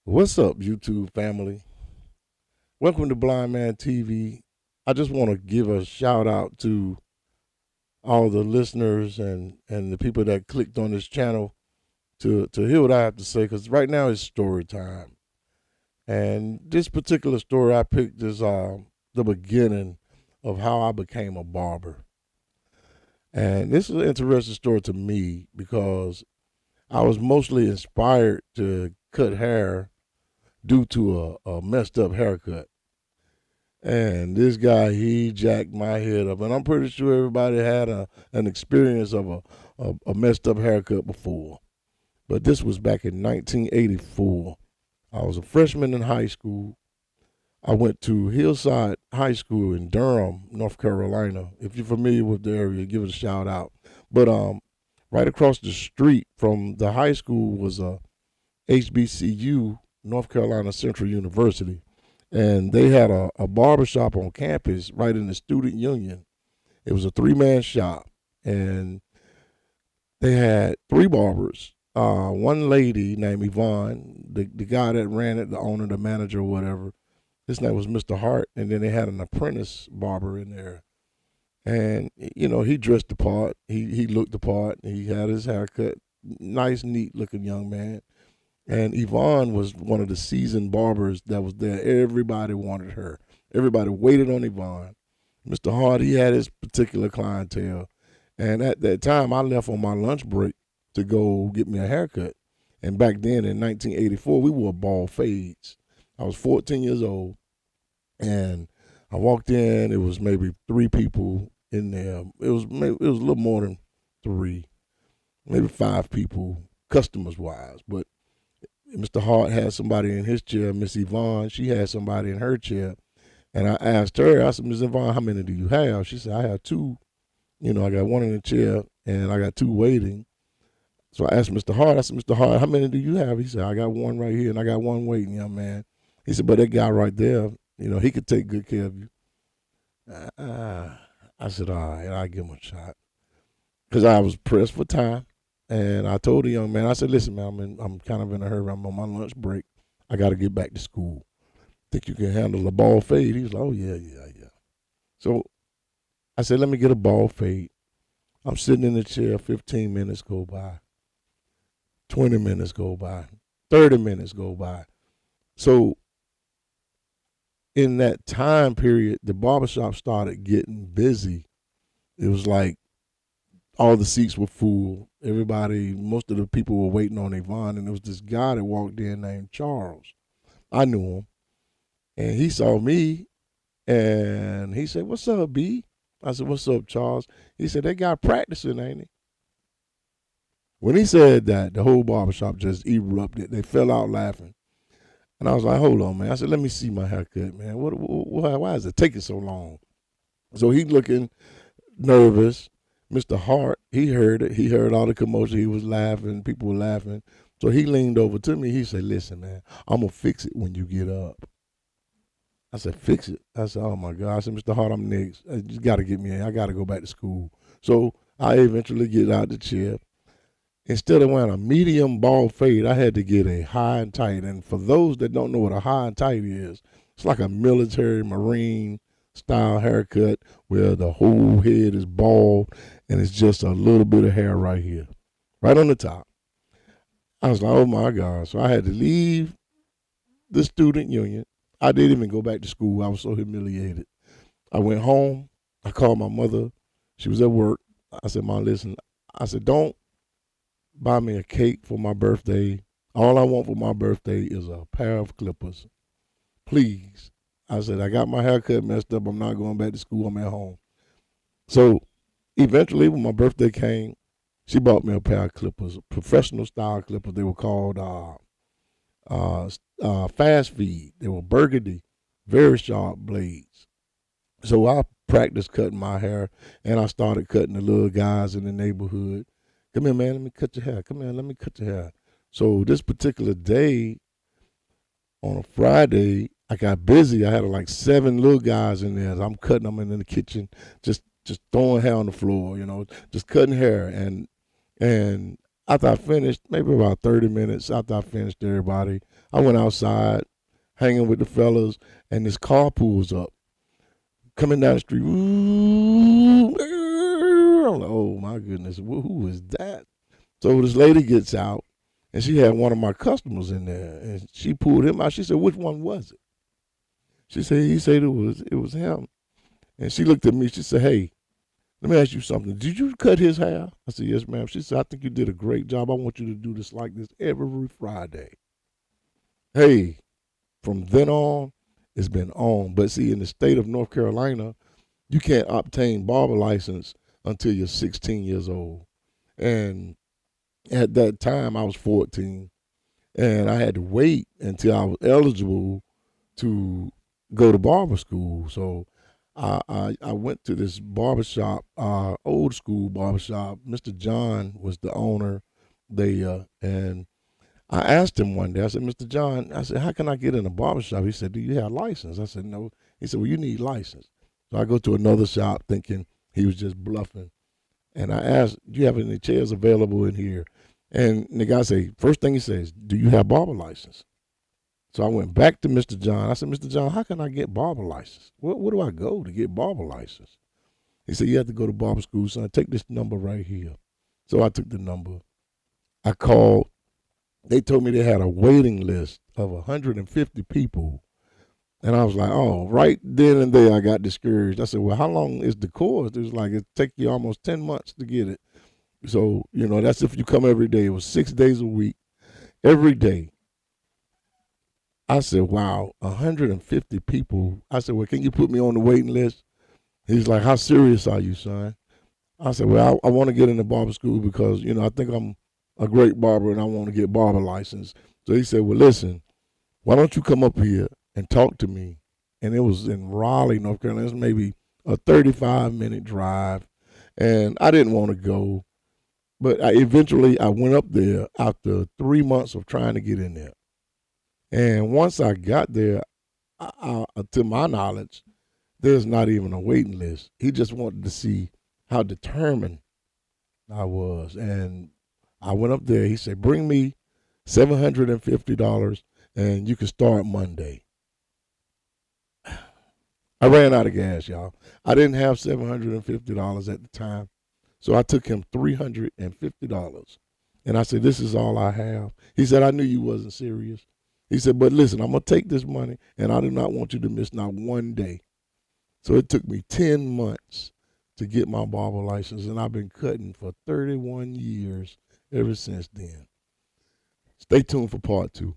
What's up, YouTube family? Welcome to Blind Man TV. I just want to give a shout out to all the listeners and the people that clicked on this channel to hear what I have to say because right now it's story time. And this particular story I picked is the beginning of how I became a barber. And this is an interesting story to me because I was mostly inspired to cut hair due to a messed up haircut. And this guy, he jacked my head up. And I'm pretty sure everybody had an experience of a messed up haircut before. But this was back in 1984. I was a freshman in high school. I went to Hillside High School in Durham, North Carolina. If you're familiar with the area, give it a shout out. But right across the street from the high school was a HBCU, North Carolina Central University, and they had a barber shop on campus right in the student union. It was a three-man shop, and they had three barbers. One lady named Yvonne, the guy that ran it, the owner, the manager, or whatever. His name was Mr. Hart, and then they had an apprentice barber in there. And he dressed the part. He looked the part. He had his haircut. Nice, neat looking young man. And Yvonne was one of the seasoned barbers that was there. Everybody wanted her. Everybody waited on Yvonne. Mr. Hart, he had his particular clientele. And at that time, I left on my lunch break to go get me a haircut. And back then in 1984, we wore bald fades. I was 14 years old. And I walked in, it was maybe three people in there. It was a little more than three, maybe five people, customers wise. But Mr. Hart had somebody in his chair. Miss Yvonne, she had somebody in her chair. And I asked her, I said, Miss Yvonne, how many do you have? She said, I have two. I got one in the chair and I got two waiting. So I asked Mr. Hart, I said, Mr. Hart, how many do you have? He said, I got one right here and I got one waiting, young man. He said, but that guy right there, he could take good care of you. Uh, I said, all right, I'll give him a shot. Because I was pressed for time. And I told the young man, I said, listen, man, I'm kind of in a hurry. I'm on my lunch break. I got to get back to school. Think you can handle a ball fade? He was like, oh, yeah, yeah, yeah. So I said, let me get a ball fade. I'm sitting in the chair, 15 minutes go by, 20 minutes go by, 30 minutes go by. So in that time period, the barbershop started getting busy. It was like all the seats were full. Everybody, most of the people were waiting on Yvonne, and there was this guy that walked in named Charles. I knew him, and he saw me, and he said, "What's up, B?" I said, "What's up, Charles?" He said, "That guy practicing, ain't he?" When he said that, the whole barbershop just erupted. They fell out laughing, and I was like, "Hold on, man." I said, "Let me see my haircut, man. Why is it taking so long?" So he looking nervous. Mr. Hart, he heard it. He heard all the commotion. He was laughing. People were laughing. So he leaned over to me. He said, listen, man, I'm going to fix it when you get up. I said, fix it. I said, oh, my God. I said, Mr. Hart, I'm next. You got to get me in. I got to go back to school. So I eventually get out the chair. Instead of wearing a medium ball fade, I had to get a high and tight. And for those that don't know what a high and tight is, it's like a military marine style haircut where the whole head is bald and it's just a little bit of hair right here, right on the top. I was like, oh my God. So I had to leave the student union. I didn't even go back to school. I was so humiliated. I went home. I called my mother. She was at work. I said, Mom, listen. I said, don't buy me a cake for my birthday. All I want for my birthday is a pair of clippers. Please. I said, I got my haircut messed up. I'm not going back to school. I'm at home. So eventually, when my birthday came, she bought me a pair of clippers, professional style clippers. They were called fast feed. They were burgundy, very sharp blades. So I practiced cutting my hair, and I started cutting the little guys in the neighborhood. Come here, man. Let me cut your hair. Come here. Let me cut your hair. So this particular day, on a Friday, I got busy. I had like seven little guys in there. I'm cutting them in the kitchen, just throwing hair on the floor, just cutting hair. And After I finished, maybe about 30 minutes after I finished everybody, I went outside hanging with the fellas, and this car pulls up, coming down the street. Ooh, I'm like, oh my goodness, who is that? So this lady gets out, and she had one of my customers in there, and she pulled him out. She said, "Which one was it?" She said, "He said it was him." And she looked at me. She said, "Hey, let me ask you something. Did you cut his hair?" I said, "Yes, ma'am." She said, "I think you did a great job. I want you to do this like this every Friday." Hey, from then on, it's been on. But see, in the state of North Carolina, you can't obtain barber license until you're 16 years old. And at that time, I was 14, and I had to wait until I was eligible to go to barber school. So I went to this barbershop, old school barbershop. Mr. John was the owner there, and I asked him one day, I said, "Mr. John," I said, "how can I get in a barbershop?" He said, "Do you have a license?" I said, "No." He said, "Well, you need license." So I go to another shop thinking he was just bluffing. And I asked, "Do you have any chairs available in here?" And the guy said, first thing he says, "Do you have barber license?" So I went back to Mr. John. I said, "Mr. John, how can I get barber license? Where do I go to get barber license?" He said, "You have to go to barber school, son. Take this number right here." So I took the number. I called. They told me they had a waiting list of 150 people. And I was like, oh, right then and there, I got discouraged. I said, "Well, how long is the course?" It was like, it take you almost 10 months to get it. So, that's if you come every day. It was 6 days a week, every day. I said, wow, 150 people. I said, "Well, can you put me on the waiting list?" He's like, "How serious are you, son?" I said, "Well, I want to get into barber school because, I think I'm a great barber and I want to get barber license." So he said, "Well, listen, why don't you come up here and talk to me?" And it was in Raleigh, North Carolina. It's maybe a 35-minute drive. And I didn't want to go. But eventually I went up there after 3 months of trying to get in there. And once I got there, to my knowledge, there's not even a waiting list. He just wanted to see how determined I was. And I went up there. He said, "Bring me $750 and you can start Monday." I ran out of gas, y'all. I didn't have $750 at the time. So I took him $350. And I said, "This is all I have." He said, "I knew you wasn't serious." He said, "But listen, I'm going to take this money and I do not want you to miss not one day." So it took me 10 months to get my barber license, and I've been cutting for 31 years ever since then. Stay tuned for part two.